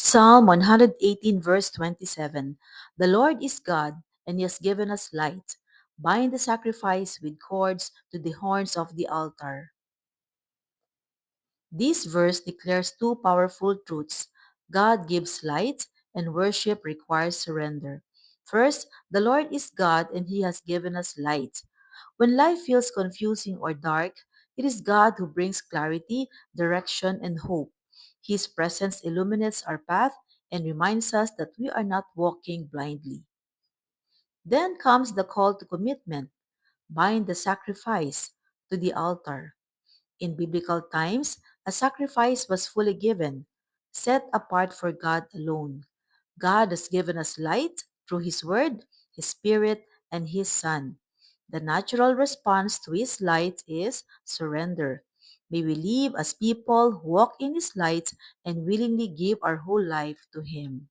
Psalm 118, verse 27. The Lord is God, and He has given us light. Bind the sacrifice with cords to the horns of the altar. This verse declares two powerful truths. God gives light, and worship requires surrender. First, the Lord is God, and He has given us light. When life feels confusing or dark, it is God who brings clarity, direction, and hope. His presence illuminates our path and reminds us that we are not walking blindly. Then comes the call to commitment. Bind the sacrifice to the altar. In biblical times, a sacrifice was fully given, set apart for God alone. God has given us light through His Word, His Spirit, and His Son. The natural response to His light is surrender. May we live as people who walk in His light and willingly give our whole life to Him.